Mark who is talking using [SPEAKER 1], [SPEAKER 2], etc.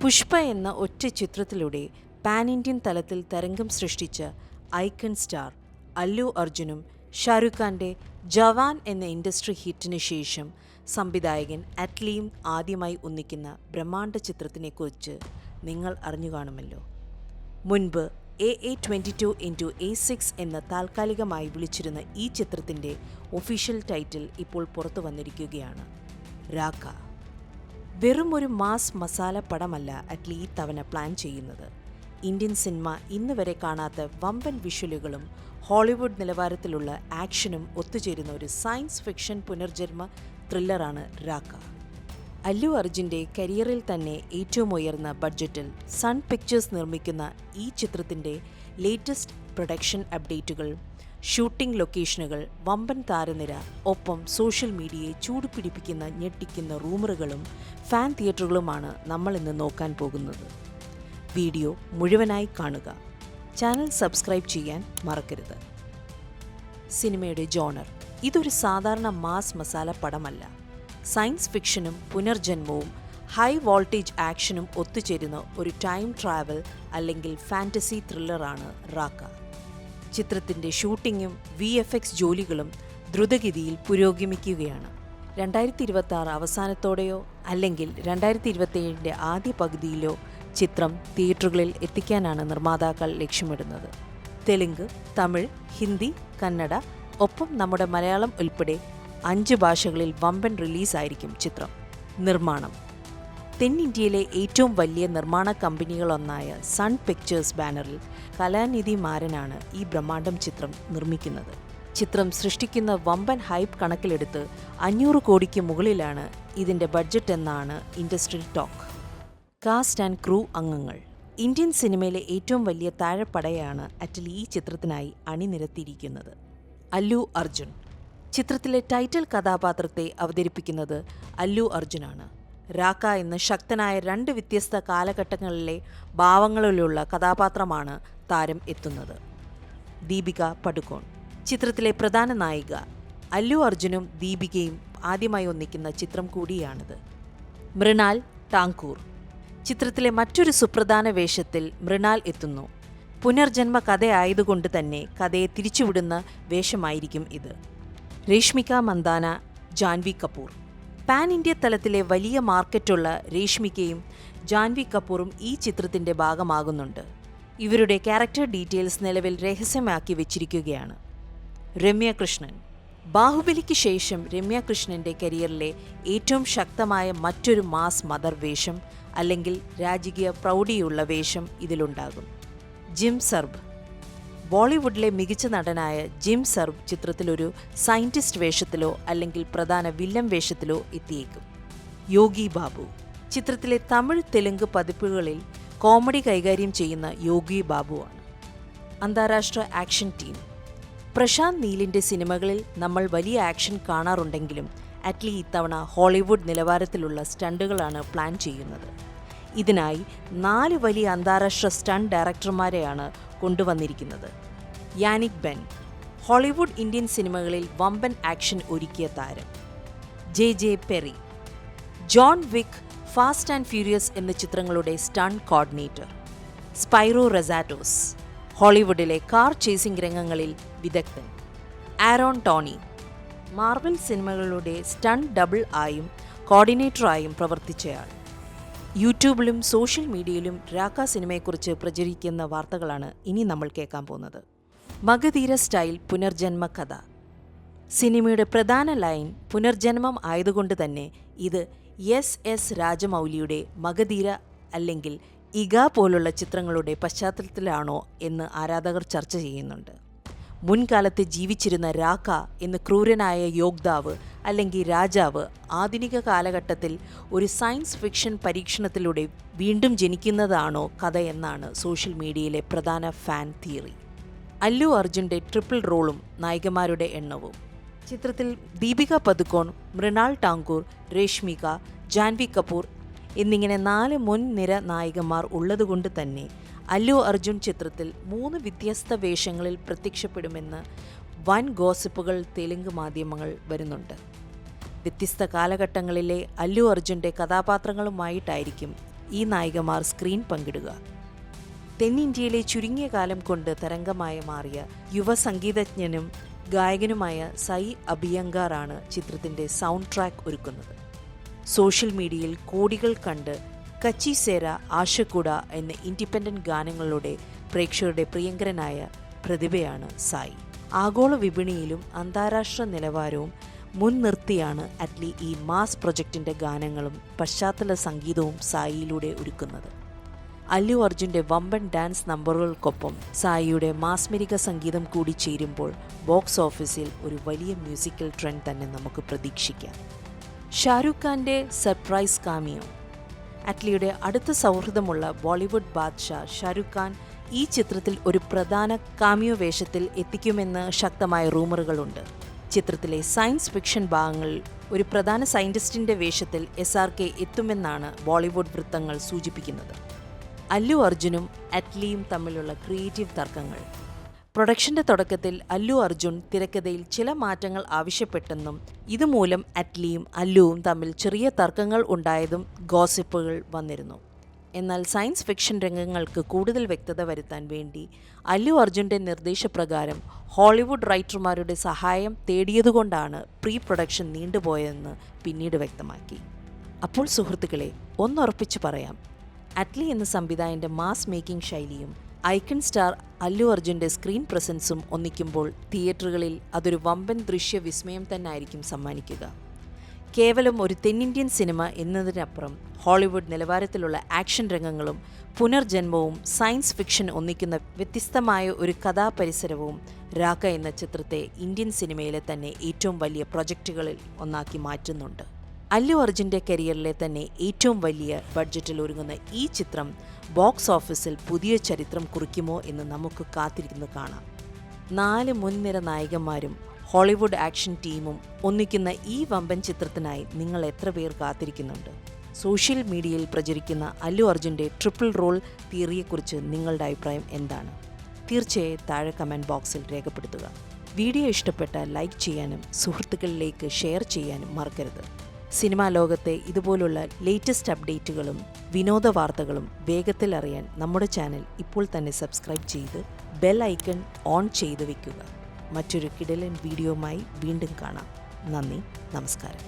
[SPEAKER 1] പുഷ്പ എന്ന ഒറ്റ ചിത്രത്തിലൂടെ പാൻ ഇന്ത്യൻ തലത്തിൽ തരംഗം സൃഷ്ടിച്ച ഐക്കൺ സ്റ്റാർ അല്ലു അർജുനും ഷാരൂഖ് ഖാൻ്റെ ജവാൻ എന്ന ഇൻഡസ്ട്രി ഹിറ്റിന് ശേഷം സംവിധായകൻ അറ്റ്ലിയും ആദ്യമായി ഒന്നിക്കുന്ന ബ്രഹ്മാണ്ഡ ചിത്രത്തിനെക്കുറിച്ച് നിങ്ങൾ അറിഞ്ഞു കാണുമല്ലോ. മുൻപ് AA22x എന്ന താൽക്കാലികമായി വിളിച്ചിരുന്ന ഈ ചിത്രത്തിൻ്റെ ഒഫീഷ്യൽ ടൈറ്റിൽ ഇപ്പോൾ പുറത്തു വന്നിരിക്കുകയാണ്, രാഖ. വെറും ഒരു മാസ് മസാല പടമല്ല അറ്റ്ലി ഈ തവണ പ്ലാൻ ചെയ്യുന്നത്. ഇന്ത്യൻ സിനിമ ഇന്ന് വരെ കാണാത്ത വമ്പൻ വിഷ്വലുകളും ഹോളിവുഡ് നിലവാരത്തിലുള്ള ആക്ഷനും ഒത്തുചേരുന്ന ഒരു സയൻസ് ഫിക്ഷൻ പുനർജന്മ ത്രില്ലറാണ് രാഖ. അല്ലു അർജുൻ്റെ കരിയറിൽ തന്നെ ഏറ്റവും ഉയർന്ന ബഡ്ജറ്റിൽ സൺ പിക്ചേഴ്സ് നിർമ്മിക്കുന്ന ഈ ചിത്രത്തിൻ്റെ ലേറ്റസ്റ്റ് പ്രൊഡക്ഷൻ അപ്ഡേറ്റുകൾ, ഷൂട്ടിംഗ് ലൊക്കേഷനുകൾ, വമ്പൻ താരനിര, ഒപ്പം സോഷ്യൽ മീഡിയയെ ചൂടുപിടിപ്പിക്കുന്ന ഞെട്ടിക്കുന്ന റൂമറുകളും ഫാൻ തിയേറ്ററുകളുമാണ് നമ്മൾ ഇന്ന് നോക്കാൻ പോകുന്നത്. വീഡിയോ മുഴുവനായി കാണുക. ചാനൽ സബ്സ്ക്രൈബ് ചെയ്യാൻ മറക്കരുത്. സിനിമയുടെ ജോണർ: ഇതൊരു സാധാരണ മാസ് മസാല പടമല്ല. സയൻസ് ഫിക്ഷനും പുനർജന്മവും ഹൈ വോൾട്ടേജ് ആക്ഷനും ഒത്തുചേരുന്ന ഒരു ടൈം ട്രാവൽ അല്ലെങ്കിൽ ഫാൻറ്റസി ത്രില്ലറാണ് രാഖ. ചിത്രത്തിൻ്റെ ഷൂട്ടിങ്ങും VFX ജോലികളും ദ്രുതഗതിയിൽ പുരോഗമിക്കുകയാണ്. 2026 അവസാനത്തോടെയോ അല്ലെങ്കിൽ 2027 ആദ്യ പകുതിയിലോ ചിത്രം തിയേറ്ററുകളിൽ എത്തിക്കാനാണ് നിർമ്മാതാക്കൾ ലക്ഷ്യമിടുന്നത്. തെലുങ്ക്, തമിഴ്, ഹിന്ദി, കന്നഡ, ഒപ്പം നമ്മുടെ മലയാളം ഉൾപ്പെടെ 5 ഭാഷകളിൽ വമ്പൻ റിലീസായിരിക്കും ചിത്രം. നിർമ്മാണം: തെന്നിന്ത്യയിലെ ഏറ്റവും വലിയ നിർമ്മാണ കമ്പനികളൊന്നായ സൺ പിക്ചേഴ്സ് ബാനറിൽ കലാനിധി മാരനാണ് ഈ ബ്രഹ്മാണ്ഡം ചിത്രം നിർമ്മിക്കുന്നത്. ചിത്രം സൃഷ്ടിക്കുന്ന വമ്പൻ ഹൈപ്പ് കണക്കിലെടുത്ത് 500 കോടിക്ക് മുകളിലാണ് ഇതിൻ്റെ ബഡ്ജറ്റ് എന്നാണ് industry talk. Cast and crew അംഗങ്ങൾ: ഇന്ത്യൻ സിനിമയിലെ ഏറ്റവും വലിയ താഴെപ്പടയാണ് അറ്റ്ലി ഈ ചിത്രത്തിനായി അണിനിരത്തിയിരിക്കുന്നത്. അല്ലു അർജുൻ: ചിത്രത്തിലെ ടൈറ്റിൽ കഥാപാത്രത്തെ അവതരിപ്പിക്കുന്നത് അല്ലു അർജുനാണ്. രാഖ എന്ന ശക്തനായ 2 വ്യത്യസ്ത കാലഘട്ടങ്ങളിലെ ഭാവങ്ങളിലുള്ള കഥാപാത്രമാണ് താരം എത്തുന്നത്. ദീപിക പടുക്കോൺ: ചിത്രത്തിലെ പ്രധാന നായിക. അല്ലു അർജുനും ദീപികയും ആദ്യമായി ഒന്നിക്കുന്ന ചിത്രം കൂടിയാണിത്. മൃണാൽ ടാങ്കൂർ: ചിത്രത്തിലെ മറ്റൊരു സുപ്രധാന വേഷത്തിൽ മൃണാൽ എത്തുന്നു. പുനർജന്മ കഥയായതുകൊണ്ട് തന്നെ കഥയെ തിരിച്ചുവിടുന്ന വേഷമായിരിക്കും ഇത്. രേഷ്മിക മന്ദാന, ജാൻവി കപൂർ: പാൻ ഇന്ത്യ തലത്തിലെ വലിയ മാർക്കറ്റുള്ള രേഷ്മികയും ജാൻവി കപൂറും ഈ ചിത്രത്തിൻ്റെ ഭാഗമാകുന്നുണ്ട്. ഇവരുടെ ക്യാരക്ടർ ഡീറ്റെയിൽസ് നിലവിൽ രഹസ്യമാക്കി വെച്ചിരിക്കുകയാണ്. രമ്യ കൃഷ്ണൻ: ബാഹുബലിക്ക് ശേഷം രമ്യ കൃഷ്ണൻ്റെ കരിയറിലെ ഏറ്റവും ശക്തമായ മറ്റൊരു മാസ് മദർ വേഷം അല്ലെങ്കിൽ രാജകീയ പ്രൗഢിയുള്ള വേഷം ഇതിലുണ്ടാകും. ജിം സർബ്: ബോളിവുഡിലെ മികച്ച നടനായ ജിം സർബ് ചിത്രത്തിലൊരു സയൻറ്റിസ്റ്റ് വേഷത്തിലോ അല്ലെങ്കിൽ പ്രധാന വില്ലൻ വേഷത്തിലോ എത്തിയേക്കും. യോഗി ബാബു: ചിത്രത്തിലെ തമിഴ്, തെലുങ്ക് പതിപ്പുകളിൽ കോമഡി കൈകാര്യം ചെയ്യുന്ന യോഗി ബാബുവാണ്. അന്താരാഷ്ട്ര ആക്ഷൻ ടീം: പ്രശാന്ത് നീലിൻ്റെ സിനിമകളിൽ നമ്മൾ വലിയ ആക്ഷൻ കാണാറുണ്ടെങ്കിലും അറ്റ്ലി ഇത്തവണ ഹോളിവുഡ് നിലവാരത്തിലുള്ള സ്റ്റണ്ടുകളാണ് പ്ലാൻ ചെയ്യുന്നത്. ഇതിനായി 4 വലിയ അന്താരാഷ്ട്ര സ്റ്റണ്ട് ഡയറക്ടർമാരെയാണ് കൊണ്ടുവന്നിരിക്കുന്നത്. യാനിക് ബെൻ: ഹോളിവുഡ് ഇന്ത്യൻ സിനിമകളിൽ വമ്പൻ ആക്ഷൻ ഒരുക്കിയ താരം. JJ Perry: John Wick, fast and furious എന്ന ചിത്രങ്ങളുടെ സ്റ്റണ്ട് കോർഡിനേറ്റർ. സ്പൈറോ റസാറ്റോസ്: ഹോളിവുഡിലെ കാർ ചേസിംഗ് രംഗങ്ങളിൽ വിദഗ്ധൻ. ആരോൺ ടോണി: മാർവൽ സിനിമകളുടെ സ്റ്റണ്ട് ഡബിൾ ആയും കോർഡിനേറ്ററായും പ്രവർത്തിച്ചയാൾ. യൂട്യൂബിലും സോഷ്യൽ മീഡിയയിലും രാഖ സിനിമയെക്കുറിച്ച് പ്രചരിക്കുന്ന വാർത്തകളാണ് ഇനി നമ്മൾ കേൾക്കാൻ പോകുന്നത്. മഗധീര സ്റ്റൈൽ പുനർജന്മ കഥ: സിനിമയുടെ പ്രധാന ലൈൻ പുനർജന്മം ആയതുകൊണ്ട് തന്നെ ഇത് SS രാജമൗലിയുടെ മഗധീര അല്ലെങ്കിൽ ഇഗ പോലുള്ള ചിത്രങ്ങളുടെ പശ്ചാത്തലത്തിലാണോ എന്ന് ആരാധകർ ചർച്ച ചെയ്യുന്നുണ്ട്. മുൻകാലത്ത് ജീവിച്ചിരുന്ന രാഖ എന്ന ക്രൂരനായ യോദ്ധാവ് അല്ലെങ്കിൽ രാജാവ് ആധുനിക കാലഘട്ടത്തിൽ ഒരു സയൻസ് ഫിക്ഷൻ പരീക്ഷണത്തിലൂടെ വീണ്ടും ജനിക്കുന്നതാണോ കഥ എന്നാണ് സോഷ്യൽ മീഡിയയിലെ പ്രധാന ഫാൻ തിയറി. അല്ലു അർജുൻ്റെ ട്രിപ്പിൾ റോളും നായികമാരുടെ എണ്ണവും: ചിത്രത്തിൽ ദീപിക പദുക്കോൺ, മൃണാൽ ടാങ്കൂർ, രേഷ്മിക, ജാൻവി കപൂർ എന്നിങ്ങനെ 4 മുൻനിര നായികമാർ ഉള്ളതുകൊണ്ട് തന്നെ അല്ലു അർജുൻ ചിത്രത്തിൽ 3 വ്യത്യസ്ത വേഷങ്ങളിൽ പ്രത്യക്ഷപ്പെടുമെന്ന് വൻ ഗോസിപ്പുകൾ തെലുങ്ക് മാധ്യമങ്ങൾ വരുന്നുണ്ട്. വ്യത്യസ്ത കാലഘട്ടങ്ങളിലെ അല്ലു അർജുൻ്റെ കഥാപാത്രങ്ങളുമായിട്ടായിരിക്കും ഈ നായികമാർ സ്ക്രീൻ പങ്കിടുക. തെന്നിന്ത്യയിലെ ചുരുങ്ങിയ കാലം കൊണ്ട് തരംഗമായി മാറിയ യുവ സംഗീതജ്ഞനും ഗായകനുമായ സൈ അഭിയങ്കാറാണ് ചിത്രത്തിൻ്റെ സൗണ്ട് ട്രാക്ക് ഒരുക്കുന്നത്. സോഷ്യൽ മീഡിയയിൽ കോടികൾ കണ്ട് കച്ചി സേര ആശക്കൂട എന്ന ഇൻഡിപെൻഡന്റ് ഗാനങ്ങളുടെ പ്രേക്ഷകരുടെ പ്രിയങ്കരനായ പ്രതിഭയാണ് സായി. ആഗോള വിപണിയിലും അന്താരാഷ്ട്ര നിലവാരവും മുൻനിർത്തിയാണ് അറ്റ്ലി ഈ മാസ് പ്രൊജക്ടിൻ്റെ ഗാനങ്ങളും പശ്ചാത്തല സംഗീതവും സായിയിലൂടെ ഒരുക്കുന്നത്. അല്ലു അർജുൻ്റെ വമ്പൻ ഡാൻസ് നമ്പറുകൾക്കൊപ്പം സായിയുടെ മാസ്മരിക സംഗീതം കൂടി ചേരുമ്പോൾ ബോക്സ് ഓഫീസിൽ ഒരു വലിയ മ്യൂസിക്കൽ ട്രെൻഡ് തന്നെ നമുക്ക് പ്രതീക്ഷിക്കാം. ഷാരൂഖ് ഖാൻ്റെ സർപ്രൈസ് കാമിയോ. അറ്റ്ലിയുടെ അടുത്ത സൗഹൃദമുള്ള ബോളിവുഡ് ബാദ്ഷാ ഷാരൂഖ് ഖാൻ ഈ ചിത്രത്തിൽ ഒരു പ്രധാന കാമിയോ വേഷത്തിൽ എത്തിക്കുമെന്ന് ശക്തമായ റൂമറുകളുണ്ട്. ചിത്രത്തിലെ സയൻസ് ഫിക്ഷൻ ഭാഗങ്ങളിൽ ഒരു പ്രധാന സയൻറ്റിസ്റ്റിൻ്റെ വേഷത്തിൽ SRK എത്തുമെന്നാണ് ബോളിവുഡ് വൃത്തങ്ങൾ സൂചിപ്പിക്കുന്നത്. അല്ലു അർജുനും അറ്റ്ലിയും തമ്മിലുള്ള ക്രിയേറ്റീവ് തർക്കങ്ങൾ. പ്രൊഡക്ഷന്റെ തുടക്കത്തിൽ അല്ലു അർജുൻ തിരക്കഥയിൽ ചില മാറ്റങ്ങൾ ആവശ്യപ്പെട്ടെന്നും ഇതുമൂലം അറ്റ്ലിയും അല്ലുവും തമ്മിൽ ചെറിയ തർക്കങ്ങൾ ഉണ്ടായതും ഗോസിപ്പുകൾ വന്നിരുന്നു. എന്നാൽ സയൻസ് ഫിക്ഷൻ രംഗങ്ങൾക്ക് കൂടുതൽ വ്യക്തത വരുത്താൻ വേണ്ടി അല്ലു അർജുൻ്റെ നിർദ്ദേശപ്രകാരം ഹോളിവുഡ് റൈറ്റർമാരുടെ സഹായം തേടിയതുകൊണ്ടാണ് പ്രീ പ്രൊഡക്ഷൻ നീണ്ടുപോയതെന്ന് പിന്നീട് വ്യക്തമാക്കി. അപ്പോൾ സുഹൃത്തുക്കളെ, ഒന്നുറപ്പിച്ചു പറയാം, അറ്റ്ലി എന്ന സംവിധായകൻ്റെ മാസ് മേക്കിംഗ് ശൈലിയും ഐക്കൺ സ്റ്റാർ അല്ലു അർജുൻ്റെ സ്ക്രീൻ പ്രസൻസും ഒന്നിക്കുമ്പോൾ തിയേറ്ററുകളിൽ അതൊരു വമ്പൻ ദൃശ്യ വിസ്മയം തന്നെയായിരിക്കും സമ്മാനിക്കുക. കേവലം ഒരു തെന്നിന്ത്യൻ സിനിമ എന്നതിനപ്പുറം ഹോളിവുഡ് നിലവാരത്തിലുള്ള ആക്ഷൻ രംഗങ്ങളും പുനർജന്മവും സയൻസ് ഫിക്ഷൻ ഒന്നിക്കുന്ന വ്യത്യസ്തമായ ഒരു കഥാപരിസരവും രാക്ക എന്ന ചിത്രത്തെ ഇന്ത്യൻ സിനിമയിലെ തന്നെ ഏറ്റവും വലിയ പ്രൊജക്റ്റുകളിൽ ഒന്നാക്കി മാറ്റുന്നുണ്ട്. അല്ലു അർജുൻ്റെ കരിയറിലെ തന്നെ ഏറ്റവും വലിയ ബഡ്ജറ്റിൽ ഒരുങ്ങുന്ന ഈ ചിത്രം ബോക്സ് ഓഫീസിൽ പുതിയ ചരിത്രം കുറിക്കുമോ എന്ന് നമുക്ക് കാത്തിരിക്കുന്നു കാണാം. 4 മുൻനിര നായകന്മാരും ഹോളിവുഡ് ആക്ഷൻ ടീമും ഒന്നിക്കുന്ന ഈ വമ്പൻ ചിത്രത്തിനായി നിങ്ങൾ എത്ര പേർ കാത്തിരിക്കുന്നുണ്ട്? സോഷ്യൽ മീഡിയയിൽ പ്രചരിക്കുന്ന അല്ലു അർജുൻ്റെ ട്രിപ്പിൾ റോൾ തിയറിയെക്കുറിച്ച് നിങ്ങളുടെ അഭിപ്രായം എന്താണ്? തീർച്ചയായും താഴെ കമൻറ്റ് ബോക്സിൽ രേഖപ്പെടുത്തുക. വീഡിയോ ഇഷ്ടപ്പെട്ടാൽ ലൈക്ക് ചെയ്യാനും സുഹൃത്തുക്കളിലേക്ക് ഷെയർ ചെയ്യാനും മറക്കരുത്. സിനിമാ ലോകത്തെ ഇതുപോലുള്ള ലേറ്റസ്റ്റ് അപ്ഡേറ്റുകളും വിനോദ വാർത്തകളും വേഗത്തിൽ അറിയാൻ നമ്മുടെ ചാനൽ ഇപ്പോൾ തന്നെ സബ്സ്ക്രൈബ് ചെയ്ത് ബെൽ ഐക്കൺ ഓൺ ചെയ്ത് വയ്ക്കുക. മറ്റൊരു കിടിലൻ വീഡിയോയുമായി വീണ്ടും കാണാം. നന്ദി, നമസ്കാരം.